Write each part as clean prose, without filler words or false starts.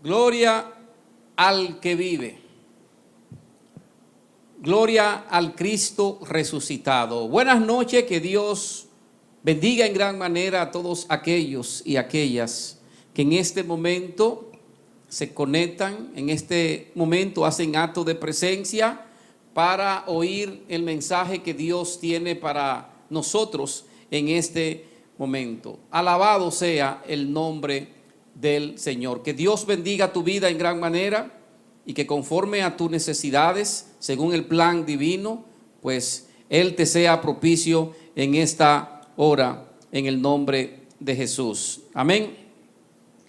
Gloria al que vive. Gloria al Cristo resucitado. Buenas noches, que Dios bendiga en gran manera a todos aquellos y aquellas que en este momento se conectan, en este momento hacen acto de presencia para oír el mensaje que Dios tiene para nosotros en este momento. Alabado sea el nombre del Señor. Que Dios bendiga tu vida en gran manera y que conforme a tus necesidades, según el plan divino, pues Él te sea propicio en esta hora, en el nombre de Jesús. Amén.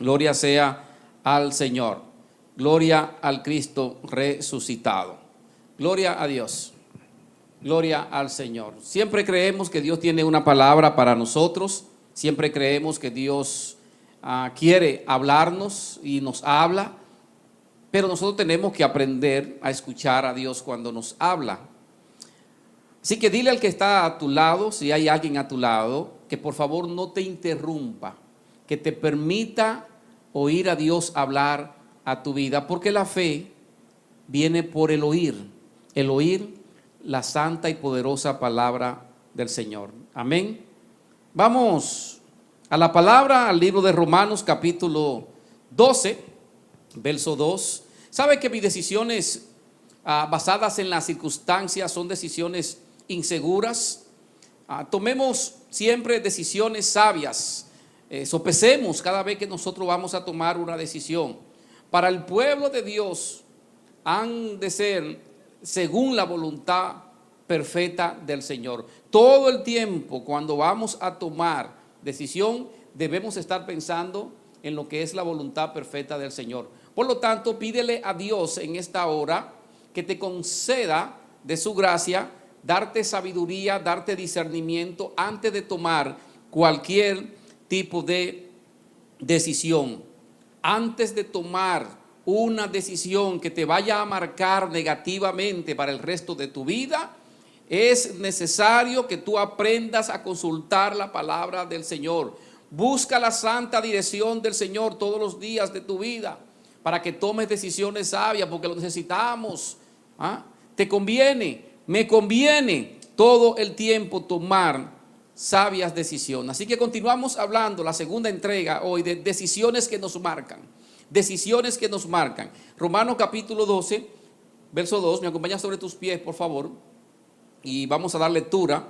Gloria sea al Señor. Gloria al Cristo resucitado. Gloria a Dios. Gloria al Señor. Siempre creemos que Dios tiene una palabra para nosotros. Siempre creemos que Dios quiere hablarnos y nos habla. Pero nosotros tenemos que aprender a escuchar a Dios cuando nos habla. Así que dile al que está a tu lado, si hay alguien a tu lado, que por favor no te interrumpa, que te permita oír a Dios hablar a tu vida, porque la fe viene por el oír la santa y poderosa palabra del Señor. Amén. Vamos a la palabra, al libro de Romanos capítulo 12, verso 2. ¿Sabe que mis decisiones basadas en las circunstancias son decisiones inseguras? Tomemos siempre decisiones sabias. Sopesemos cada vez que nosotros vamos a tomar una decisión. Para el pueblo de Dios han de ser según la voluntad perfecta del Señor. Todo el tiempo cuando vamos a tomar decisión debemos estar pensando en lo que es la voluntad perfecta del Señor. Por lo tanto, pídele a Dios en esta hora que te conceda de su gracia, darte sabiduría, darte discernimiento antes de tomar cualquier tipo de decisión. Antes de tomar una decisión que te vaya a marcar negativamente para el resto de tu vida, es necesario que tú aprendas a consultar la palabra del Señor. Busca la santa dirección del Señor todos los días de tu vida para que tomes decisiones sabias, porque lo necesitamos. Te conviene, me conviene todo el tiempo tomar sabias decisiones. Así que continuamos hablando la segunda entrega hoy de decisiones que nos marcan. Decisiones que nos marcan. Romanos capítulo 12, verso 2. Me acompañas sobre tus pies, por favor. Y vamos a dar lectura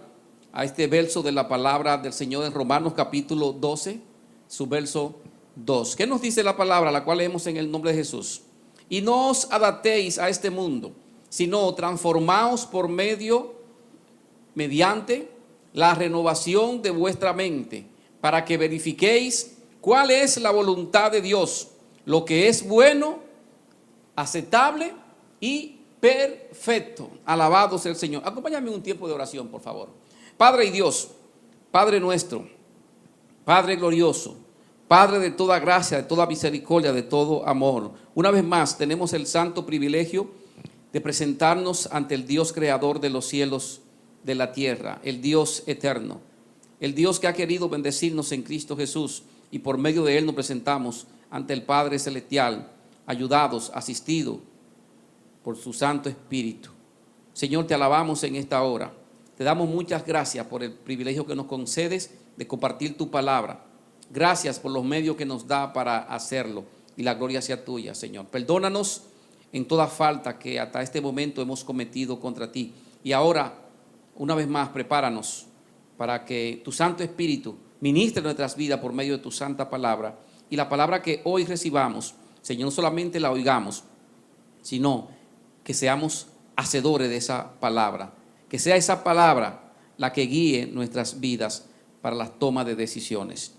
a este verso de la palabra del Señor en Romanos capítulo 12, su verso 2. ¿Qué nos dice la palabra, la cual leemos en el nombre de Jesús? Y no os adaptéis a este mundo, sino transformaos mediante la renovación de vuestra mente, para que verifiquéis cuál es la voluntad de Dios, lo que es bueno, aceptable y perfecto. Alabado sea el Señor. Acompáñame en un tiempo de oración, por favor. Padre y Dios, Padre nuestro, Padre glorioso, Padre de toda gracia, de toda misericordia, de todo amor. Una vez más tenemos el santo privilegio de presentarnos ante el Dios creador de los cielos, de la tierra, el Dios eterno, el Dios que ha querido bendecirnos en Cristo Jesús, y por medio de Él nos presentamos ante el Padre celestial, ayudados, asistidos por su Santo Espíritu. Señor, te alabamos en esta hora. Te damos muchas gracias por el privilegio que nos concedes de compartir tu palabra. Gracias por los medios que nos da para hacerlo, y la gloria sea tuya, Señor. Perdónanos en toda falta que hasta este momento hemos cometido contra ti. Y ahora, una vez más, prepáranos para que tu Santo Espíritu ministre nuestras vidas por medio de tu santa palabra. Y la palabra que hoy recibamos, Señor, no solamente la oigamos, sino que seamos hacedores de esa palabra. Que sea esa palabra la que guíe nuestras vidas para la toma de decisiones.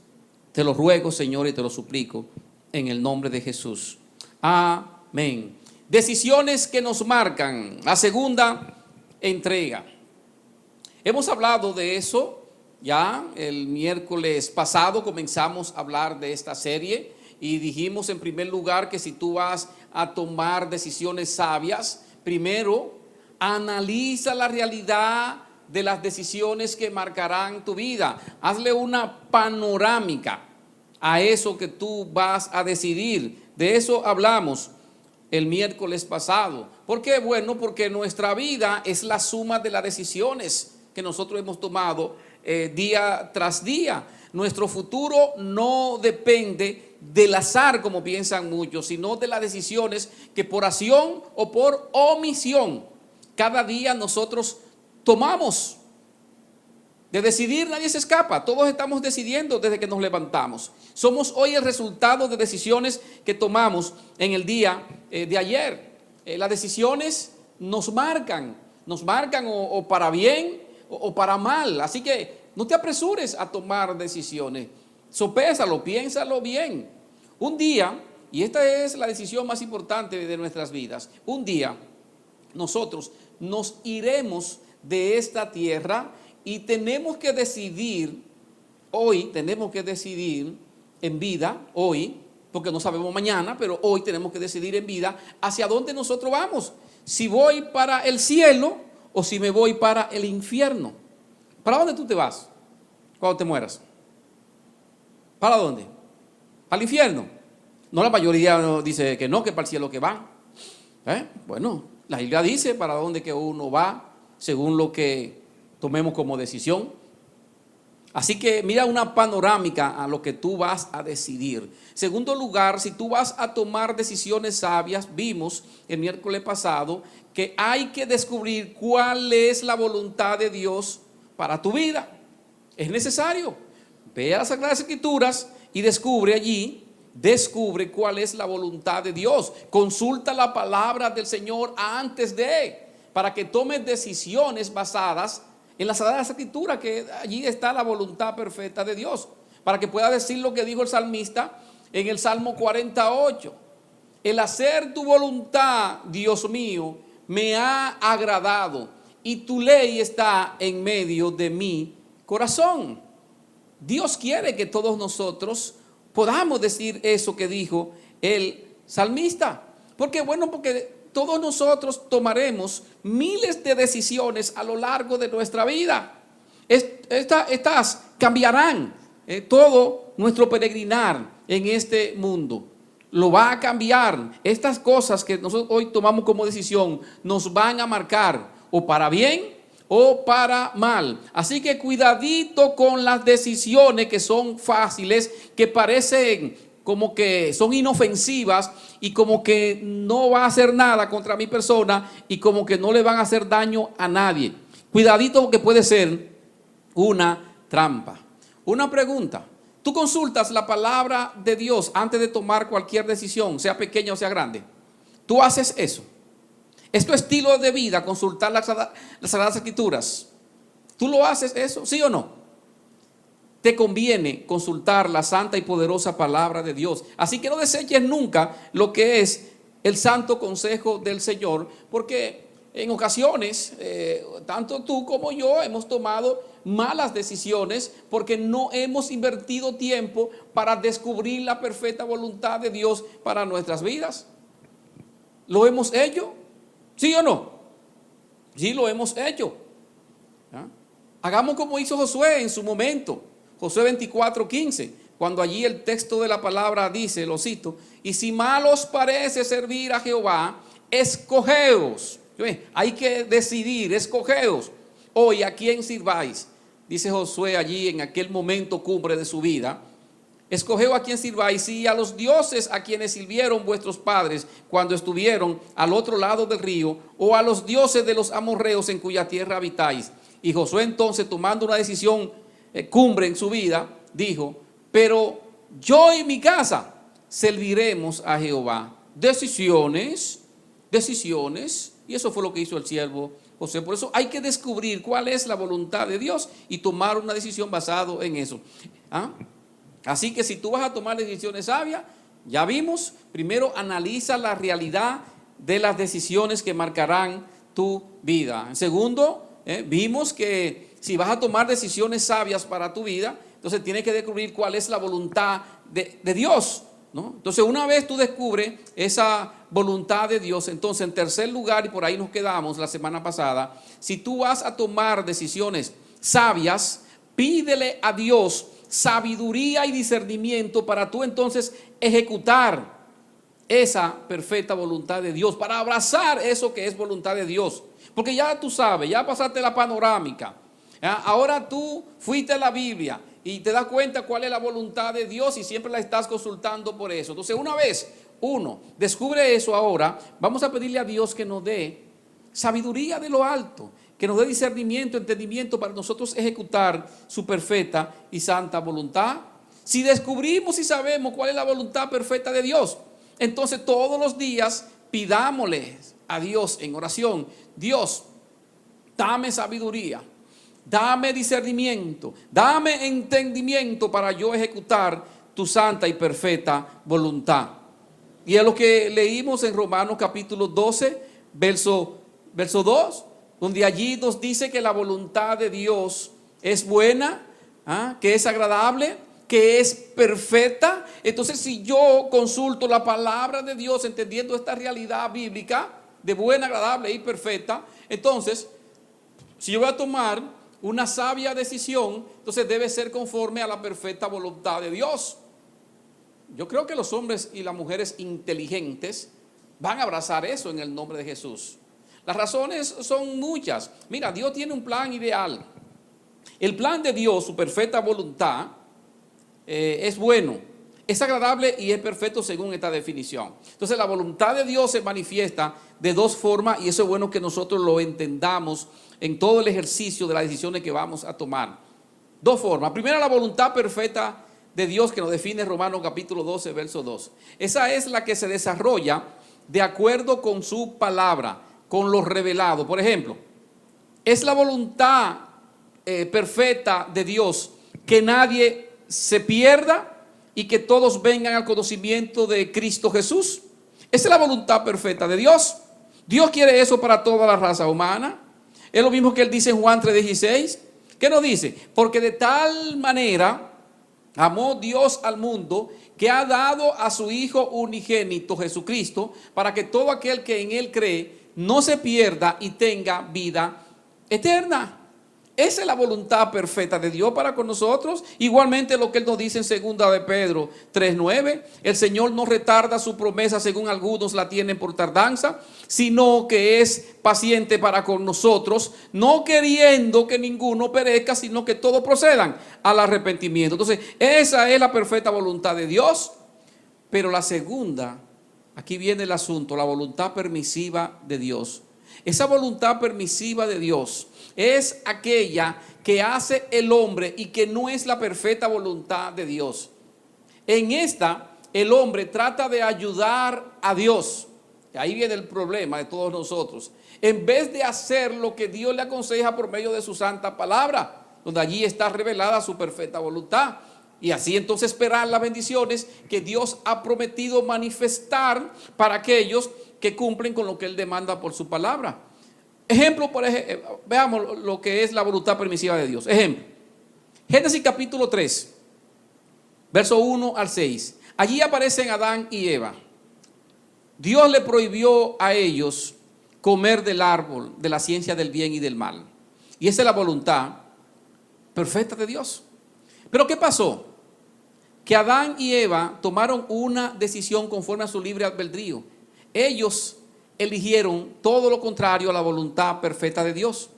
Te lo ruego, Señor, y te lo suplico en el nombre de Jesús. Amén. Decisiones que nos marcan. La segunda entrega. Hemos hablado de eso ya el miércoles pasado. Comenzamos a hablar de esta serie y dijimos en primer lugar que si tú vas a tomar decisiones sabias, primero analiza la realidad de las decisiones que marcarán tu vida. Hazle una panorámica a eso que tú vas a decidir. De eso hablamos el miércoles pasado. ¿Por qué? Bueno, porque nuestra vida es la suma de las decisiones que nosotros hemos tomado día tras día. Nuestro futuro no depende del azar, como piensan muchos, sino de las decisiones que por acción o por omisión cada día nosotros tomamos. De decidir nadie se escapa, todos estamos decidiendo desde que nos levantamos. Somos hoy el resultado de decisiones que tomamos en el día de ayer. Las decisiones nos marcan o para bien o para mal. Así que no te apresures a tomar decisiones. Sopésalo, piénsalo bien. Un día, y esta es la decisión más importante de nuestras vidas, un día nosotros nos iremos de esta tierra y tenemos que decidir, hoy tenemos que decidir en vida, hoy, porque no sabemos mañana, pero hoy tenemos que decidir en vida hacia dónde nosotros vamos. Si voy para el cielo o si me voy para el infierno. ¿Para dónde tú te vas cuando te mueras? ¿Para dónde? ¿Para el infierno? No, la mayoría dice que no, que para el cielo que va. Bueno, la Biblia dice para dónde que uno va según lo que tomemos como decisión. Así que mira una panorámica a lo que tú vas a decidir. Segundo lugar, si tú vas a tomar decisiones sabias, vimos el miércoles pasado que hay que descubrir cuál es la voluntad de Dios para tu vida. Es necesario. Ve a las Sagradas Escrituras y descubre cuál es la voluntad de Dios. Consulta la palabra del Señor para que tomes decisiones basadas en las Sagradas Escrituras, que allí está la voluntad perfecta de Dios, para que pueda decir lo que dijo el salmista en el Salmo 48. El hacer tu voluntad, Dios mío, me ha agradado y tu ley está en medio de mi corazón. Dios quiere que todos nosotros podamos decir eso que dijo el salmista. Porque todos nosotros tomaremos miles de decisiones a lo largo de nuestra vida. Estas cambiarán todo nuestro peregrinar en este mundo. Lo va a cambiar. Estas cosas que nosotros hoy tomamos como decisión nos van a marcar o para bien o para mal. Así que cuidadito con las decisiones que son fáciles, que parecen como que son inofensivas y como que no va a hacer nada contra mi persona y como que no le van a hacer daño a nadie. Cuidadito porque puede ser una trampa. Una pregunta: ¿tú consultas la palabra de Dios antes de tomar cualquier decisión, sea pequeña o sea grande? ¿Tú haces eso? ¿Es tu estilo de vida consultar las Sagradas Escrituras? ¿Tú lo haces eso? ¿Sí o no? Te conviene consultar la santa y poderosa palabra de Dios. Así que no deseches nunca lo que es el santo consejo del Señor, porque en ocasiones, tanto tú como yo hemos tomado malas decisiones porque no hemos invertido tiempo para descubrir la perfecta voluntad de Dios para nuestras vidas. ¿Lo hemos hecho? ¿Sí o no? Sí, lo hemos hecho. Hagamos como hizo Josué en su momento. Josué 24:15, cuando allí el texto de la palabra dice, lo cito: y si mal os parece servir a Jehová, escogeos. Hay que decidir, escogeos hoy a quién sirváis. Dice Josué allí en aquel momento cumbre de su vida: escogeos a quién sirváis, y a los dioses a quienes sirvieron vuestros padres cuando estuvieron al otro lado del río, o a los dioses de los amorreos en cuya tierra habitáis. Y Josué entonces, tomando una decisión cumbre en su vida, dijo: pero yo y mi casa serviremos a Jehová. Decisiones, y eso fue lo que hizo el siervo José. Por eso hay que descubrir cuál es la voluntad de Dios y tomar una decisión basado en eso. Así que si tú vas a tomar decisiones sabias, ya vimos, primero analiza la realidad de las decisiones que marcarán tu vida. En segundo, vimos que si vas a tomar decisiones sabias para tu vida, entonces tienes que descubrir cuál es la voluntad de Dios, ¿no? Entonces, una vez tú descubres esa voluntad de Dios, entonces en tercer lugar, y por ahí nos quedamos la semana pasada, si tú vas a tomar decisiones sabias, pídele a Dios sabiduría y discernimiento para tú entonces ejecutar esa perfecta voluntad de Dios, para abrazar eso que es voluntad de Dios. Porque ya tú sabes, ya pasaste la panorámica. Ahora tú fuiste a la Biblia y te das cuenta cuál es la voluntad de Dios y siempre la estás consultando por eso. Entonces, una vez uno descubre eso, ahora vamos a pedirle a Dios que nos dé sabiduría de lo alto, que nos dé discernimiento, entendimiento para nosotros ejecutar su perfecta y santa voluntad. Si descubrimos y sabemos cuál es la voluntad perfecta de Dios, entonces todos los días pidámosle a Dios en oración: Dios, dame sabiduría, dame discernimiento, dame entendimiento para yo ejecutar tu santa y perfecta voluntad. Y es lo que leímos en Romanos capítulo 12, verso 2, donde allí nos dice que la voluntad de Dios es buena, que es agradable, que es perfecta. Entonces, si yo consulto la palabra de Dios entendiendo esta realidad bíblica de buena, agradable y perfecta, entonces, si yo voy a tomar una sabia decisión, entonces debe ser conforme a la perfecta voluntad de Dios. Yo creo que los hombres y las mujeres inteligentes van a abrazar eso en el nombre de Jesús. Las razones son muchas. Mira, Dios tiene un plan ideal. El plan de Dios, su perfecta voluntad, es bueno, es agradable y es perfecto según esta definición. Entonces, la voluntad de Dios se manifiesta de dos formas, y eso es bueno que nosotros lo entendamos en todo el ejercicio de las decisiones que vamos a tomar. Dos formas. Primero, la voluntad perfecta de Dios que nos define Romanos capítulo 12, verso 2. Esa es la que se desarrolla de acuerdo con su palabra, con lo revelado. Por ejemplo, es la voluntad perfecta de Dios que nadie se pierda y que todos vengan al conocimiento de Cristo Jesús. Esa es la voluntad perfecta de Dios. Dios quiere eso para toda la raza humana. Es lo mismo que él dice en Juan 3:16. ¿Qué nos dice? Porque de tal manera amó Dios al mundo que ha dado a su Hijo unigénito Jesucristo, para que todo aquel que en él cree no se pierda y tenga vida eterna. Esa es la voluntad perfecta de Dios para con nosotros. Igualmente lo que él nos dice en 2 de Pedro 3:9. El Señor no retarda su promesa según algunos la tienen por tardanza, sino que es paciente para con nosotros, no queriendo que ninguno perezca, sino que todos procedan al arrepentimiento. Entonces, esa es la perfecta voluntad de Dios. Pero la segunda, aquí viene el asunto, la voluntad permisiva de Dios. Esa voluntad permisiva de Dios es aquella que hace el hombre y que no es la perfecta voluntad de Dios. En esta, el hombre trata de ayudar a Dios. Ahí viene el problema de todos nosotros. En vez de hacer lo que Dios le aconseja por medio de su santa palabra, donde allí está revelada su perfecta voluntad. Y así entonces esperar las bendiciones que Dios ha prometido manifestar para aquellos que cumplen con lo que Él demanda por su palabra. Ejemplo, veamos lo que es la voluntad permisiva de Dios. Ejemplo, Génesis capítulo 3, verso 1 al 6. Allí aparecen Adán y Eva. Dios le prohibió a ellos comer del árbol de la ciencia del bien y del mal. Y esa es la voluntad perfecta de Dios. Pero ¿qué pasó? Que Adán y Eva tomaron una decisión conforme a su libre albedrío. Ellos eligieron todo lo contrario a la voluntad perfecta de Dios.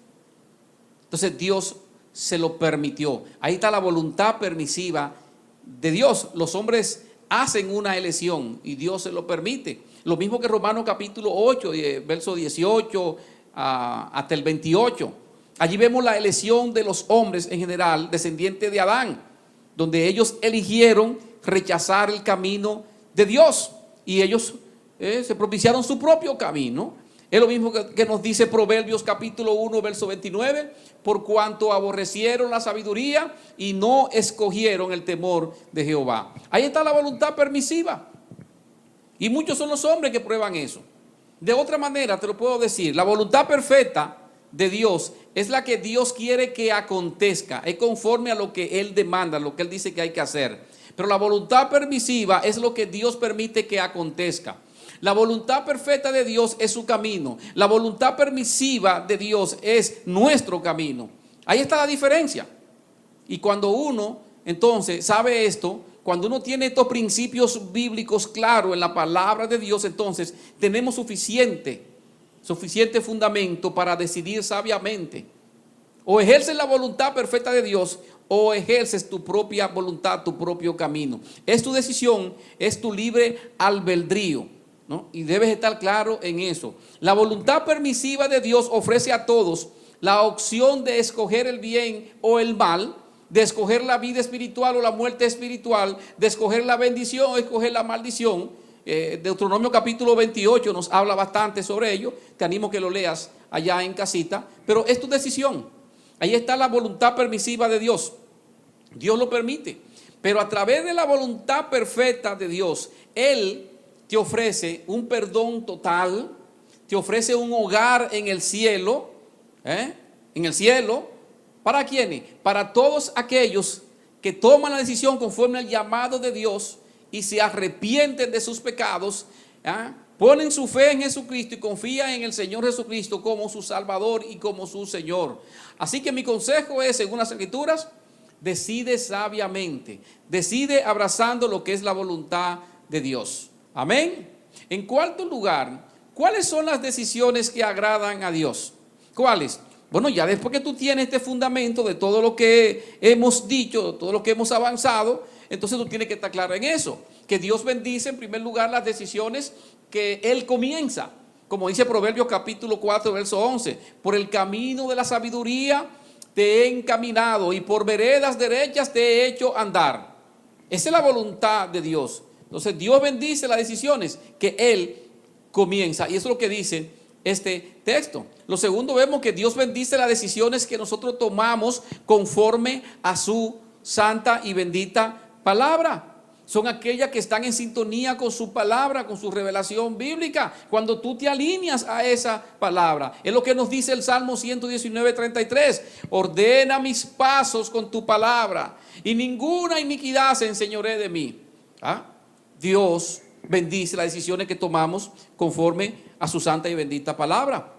Entonces Dios se lo permitió. Ahí está la voluntad permisiva de Dios. Los hombres hacen una elección y Dios se lo permite. Lo mismo que Romanos capítulo 8, verso 18 hasta el 28. Allí vemos la elección de los hombres en general, descendientes de Adán, donde ellos eligieron rechazar el camino de Dios y ellos se propiciaron su propio camino. Es lo mismo que nos dice Proverbios capítulo 1, verso 29, por cuanto aborrecieron la sabiduría y no escogieron el temor de Jehová. Ahí está la voluntad permisiva. Y muchos son los hombres que prueban eso. De otra manera te lo puedo decir, la voluntad perfecta de Dios es la que Dios quiere que acontezca, es conforme a lo que Él demanda, lo que Él dice que hay que hacer. Pero la voluntad permisiva es lo que Dios permite que acontezca. La voluntad perfecta de Dios es su camino. La voluntad permisiva de Dios es nuestro camino. Ahí está la diferencia. Y cuando uno entonces, sabe esto, cuando uno tiene estos principios bíblicos claros en la palabra de Dios, entonces tenemos suficiente fundamento para decidir sabiamente. O ejerces la voluntad perfecta de Dios o ejerces tu propia voluntad, tu propio camino. Es tu decisión, es tu libre albedrío, ¿no? Y debes estar claro en eso. La voluntad permisiva de Dios ofrece a todos la opción de escoger el bien o el mal, de escoger la vida espiritual o la muerte espiritual, de escoger la bendición o escoger la maldición. Deuteronomio capítulo 28 nos habla bastante sobre ello. Te animo que lo leas allá en casita, pero es tu decisión. Ahí está la voluntad permisiva de Dios. Dios lo permite, pero a través de la voluntad perfecta de Dios, Él te ofrece un perdón total, te ofrece un hogar en el cielo, en el cielo. ¿Para quiénes? Para todos aquellos que toman la decisión conforme al llamado de Dios y se arrepienten de sus pecados, ponen su fe en Jesucristo y confían en el Señor Jesucristo como su Salvador y como su Señor. Así que mi consejo es, según las Escrituras, decide sabiamente, decide abrazando lo que es la voluntad de Dios. Amén. En cuarto lugar, ¿cuáles son las decisiones que agradan a Dios? ¿Cuáles? Bueno, ya después que tú tienes este fundamento de todo lo que hemos dicho, todo lo que hemos avanzado, entonces tú tienes que estar claro en eso, que Dios bendice en primer lugar las decisiones que Él comienza, como dice Proverbios capítulo 4, verso 11, por el camino de la sabiduría te he encaminado y por veredas derechas te he hecho andar. Esa es la voluntad de Dios. Entonces Dios bendice las decisiones que Él comienza, y eso es lo que dice este texto. Lo segundo, vemos que Dios bendice las decisiones que nosotros tomamos conforme a su santa y bendita palabra. Son aquellas que están en sintonía con su palabra, con su revelación bíblica. Cuando tú te alineas a esa palabra, es lo que nos dice el Salmo 119, 33. Ordena mis pasos con tu palabra y ninguna iniquidad se enseñoree de mí. Dios bendice las decisiones que tomamos conforme a su santa y bendita palabra.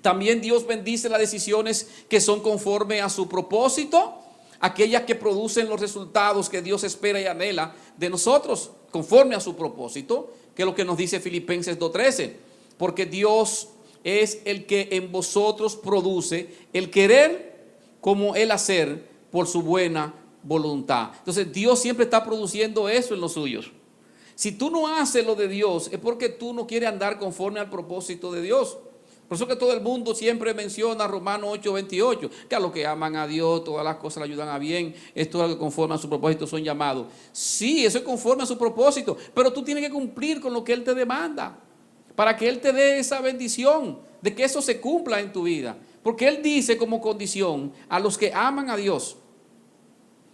También Dios bendice las decisiones que son conforme a su propósito, aquellas que producen los resultados que Dios espera y anhela de nosotros, conforme a su propósito, que es lo que nos dice Filipenses 2:13, porque Dios es el que en vosotros produce el querer como el hacer por su buena voluntad. Entonces Dios siempre está produciendo eso en los suyos. Si tú no haces lo de Dios, es porque tú no quieres andar conforme al propósito de Dios. Por eso que todo el mundo siempre menciona Romanos 8:28, que a los que aman a Dios todas las cosas le ayudan a bien, esto es lo que conforme a su propósito son llamados. Sí, eso es conforme a su propósito, pero tú tienes que cumplir con lo que Él te demanda, para que Él te dé esa bendición, de que eso se cumpla en tu vida. Porque Él dice como condición, a los que aman a Dios,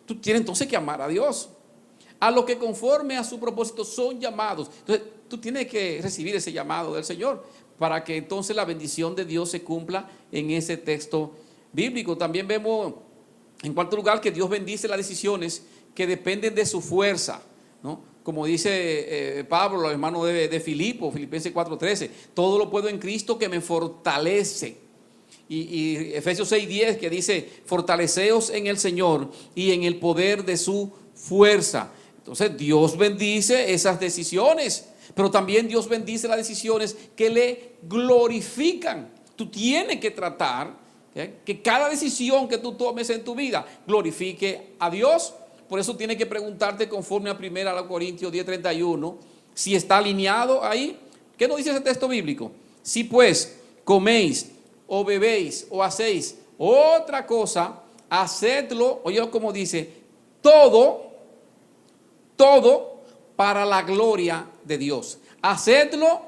tú tienes entonces que amar a Dios. A los que conforme a su propósito son llamados. Entonces tú tienes que recibir ese llamado del Señor, para que entonces la bendición de Dios se cumpla en ese texto bíblico. También vemos, en cuarto lugar, que Dios bendice las decisiones que dependen de su fuerza, ¿no? Como dice Pablo, los hermanos de Filipo, Filipenses 4:13, todo lo puedo en Cristo que me fortalece. Y Efesios 6:10, que dice, fortaleceos en el Señor y en el poder de su fuerza. Entonces Dios bendice esas decisiones, pero también Dios bendice las decisiones que le glorifican. Tú tienes que tratar que cada decisión que tú tomes en tu vida glorifique a Dios. Por eso tienes que preguntarte conforme a 1 Corintios 10:31, si está alineado ahí. ¿Qué nos dice ese texto bíblico? Si pues coméis o bebéis o hacéis otra cosa, hacedlo, oye como dice, todo para la gloria de Dios. Hacedlo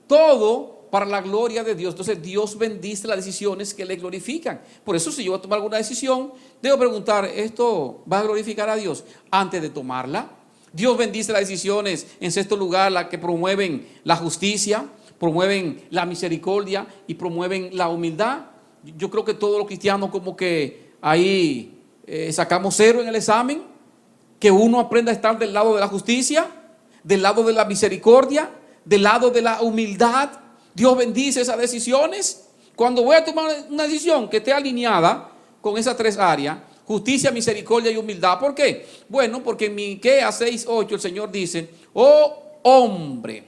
todo para la gloria de Dios. Entonces Dios bendice las decisiones que le glorifican. Por eso si yo voy a tomar alguna decisión, debo preguntar, ¿esto va a glorificar a Dios? Antes de tomarla. Dios bendice las decisiones, en sexto lugar, las que promueven la justicia, promueven la misericordia y promueven la humildad. Yo creo que todos los cristianos como que ahí sacamos 0 en el examen, que uno aprenda a estar del lado de la justicia, del lado de la misericordia, del lado de la humildad. Dios bendice esas decisiones. Cuando voy a tomar una decisión que esté alineada con esas 3 áreas, justicia, misericordia y humildad. ¿Por qué? Bueno, porque en Miqueas 6:8 el Señor dice: oh hombre,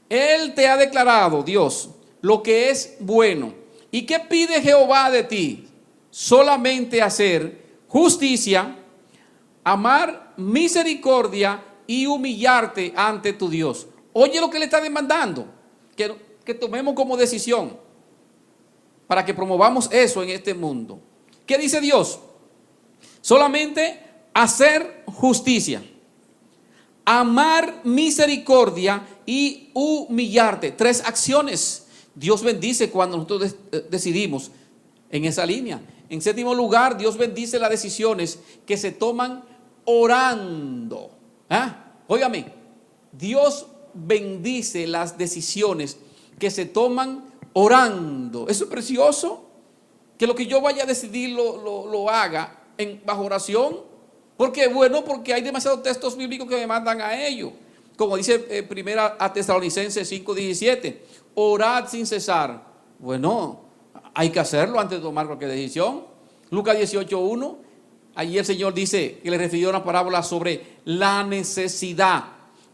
Él te ha declarado, Dios, lo que es bueno. ¿Y qué pide Jehová de ti? Solamente hacer justicia, amar misericordia y humillarte ante tu Dios. Oye lo que le está demandando, que tomemos como decisión para que promovamos eso en este mundo. ¿Qué dice Dios? Solamente hacer justicia, amar misericordia y humillarte. 3 acciones. Dios bendice cuando nosotros decidimos en esa línea. En séptimo lugar, Dios bendice las decisiones que se toman orando. Óigame, Dios bendice las decisiones que se toman orando. Eso es precioso. Que lo que yo vaya a decidir lo haga bajo oración. ¿Por qué? Bueno, porque hay demasiados textos bíblicos que me mandan a ello. Como dice primera a Tesalonicenses 5:17, orad sin cesar. Bueno, hay que hacerlo antes de tomar cualquier decisión. Lucas 18:1, allí el Señor dice que le refirió una parábola sobre la necesidad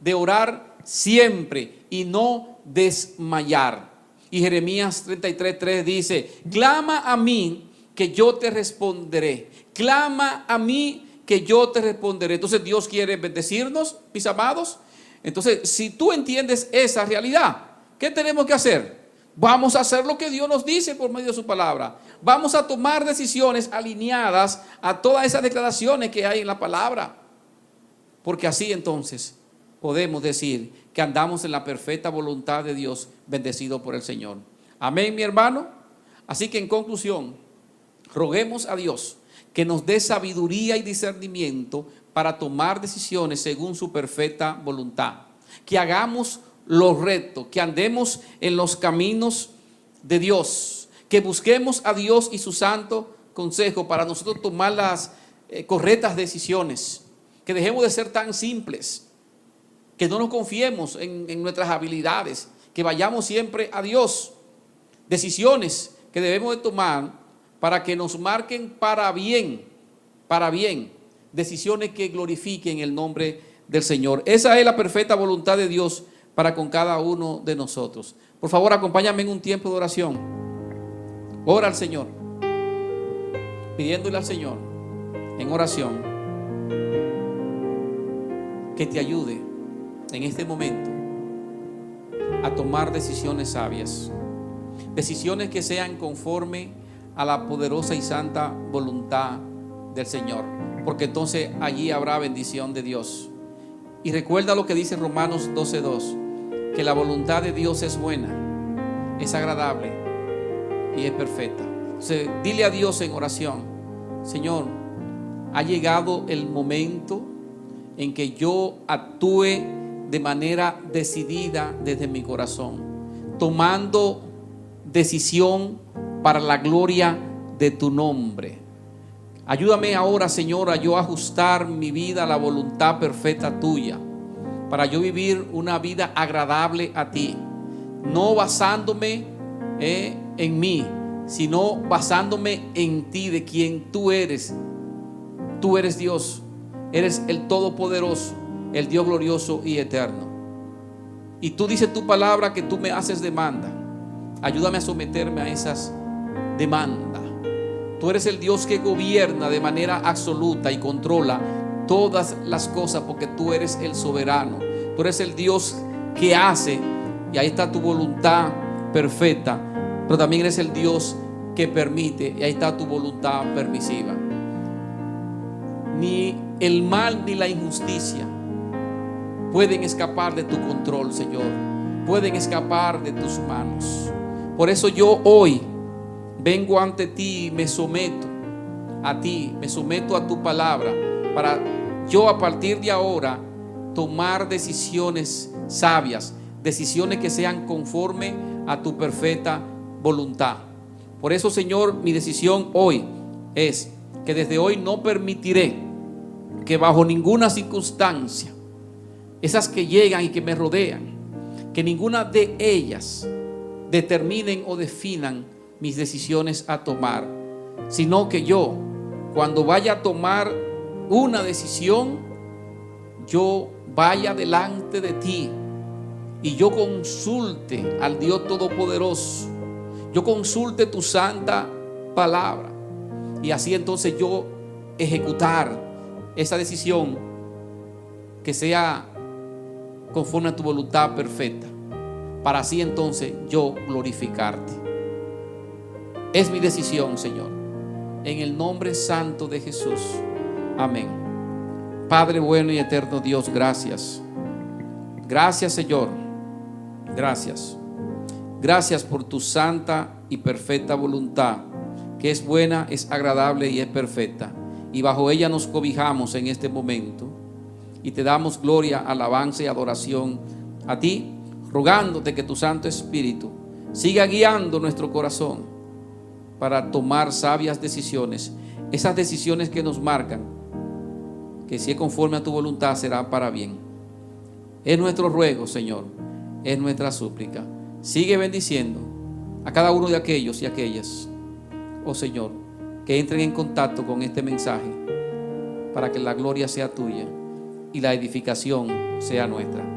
de orar siempre y no desmayar. Y Jeremías 33:3 dice: clama a mí que yo te responderé. Clama a mí que yo te responderé. Entonces Dios quiere bendecirnos, mis amados. Entonces, si tú entiendes esa realidad, ¿qué tenemos que hacer? Vamos a hacer lo que Dios nos dice por medio de su palabra. Vamos a tomar decisiones alineadas a todas esas declaraciones que hay en la palabra. Porque así entonces podemos decir que andamos en la perfecta voluntad de Dios, bendecido por el Señor. Amén, mi hermano. Así que en conclusión, roguemos a Dios que nos dé sabiduría y discernimiento para tomar decisiones según su perfecta voluntad. Que hagamos lo recto, que andemos en los caminos de Dios, que busquemos a Dios y su santo consejo para nosotros tomar las correctas decisiones, que dejemos de ser tan simples, que no nos confiemos en nuestras habilidades, que vayamos siempre a Dios. Decisiones que debemos de tomar para que nos marquen para bien, decisiones que glorifiquen el nombre del Señor. Esa es la perfecta voluntad de Dios para con cada uno de nosotros. Por favor, acompáñame en un tiempo de oración. Ora al Señor, pidiéndole al Señor en oración que te ayude en este momento a tomar decisiones sabias, decisiones que sean conforme a la poderosa y santa voluntad del Señor, porque entonces allí habrá bendición de Dios. Y recuerda lo que dice Romanos 12:2, que la voluntad de Dios es buena, es agradable y es perfecta. Entonces, dile a Dios en oración: Señor, ha llegado el momento en que yo actúe de manera decidida desde mi corazón, tomando decisión para la gloria de tu nombre. Ayúdame ahora, Señor, a yo ajustar mi vida a la voluntad perfecta tuya, para yo vivir una vida agradable a ti, no basándome en mí, sino basándome en ti, de quien tú eres. Tú eres Dios, eres el Todopoderoso, el Dios glorioso y eterno. Y tú dices tu palabra que tú me haces demanda. Ayúdame a someterme a esas demandas. Tú eres el Dios que gobierna de manera absoluta y controla todas las cosas, porque tú eres el soberano. Tú eres el Dios que hace, y ahí está tu voluntad perfecta. Pero también eres el Dios que permite, y ahí está tu voluntad permisiva. Ni el mal ni la injusticia pueden escapar de tu control, Señor. Pueden escapar de tus manos. Por eso yo hoy vengo ante ti y me someto a ti, me someto a tu palabra, para yo a partir de ahora tomar decisiones sabias, decisiones que sean conforme a tu perfecta voluntad. Por eso, Señor, mi decisión hoy es que desde hoy no permitiré que bajo ninguna circunstancia, esas que llegan y que me rodean, que ninguna de ellas determinen o definan mis decisiones a tomar, sino que yo, cuando vaya a tomar una decisión, yo vaya delante de ti y yo consulte al Dios Todopoderoso, yo consulte tu santa palabra, y así entonces yo ejecutar esa decisión que sea conforme a tu voluntad perfecta, para así entonces yo glorificarte. Es mi decisión, Señor, en el nombre santo de Jesús. Amén. Padre bueno y eterno Dios, gracias. Gracias, Señor. Gracias. Gracias por tu santa y perfecta voluntad, que es buena, es agradable y es perfecta. Y bajo ella nos cobijamos en este momento. Y te damos gloria, alabanza y adoración a ti, rogándote que tu Santo Espíritu siga guiando nuestro corazón para tomar sabias decisiones. Esas decisiones que nos marcan que si es conforme a tu voluntad será para bien. Es nuestro ruego, Señor, es nuestra súplica. Sigue bendiciendo a cada uno de aquellos y aquellas, oh Señor, que entren en contacto con este mensaje, para que la gloria sea tuya y la edificación sea nuestra.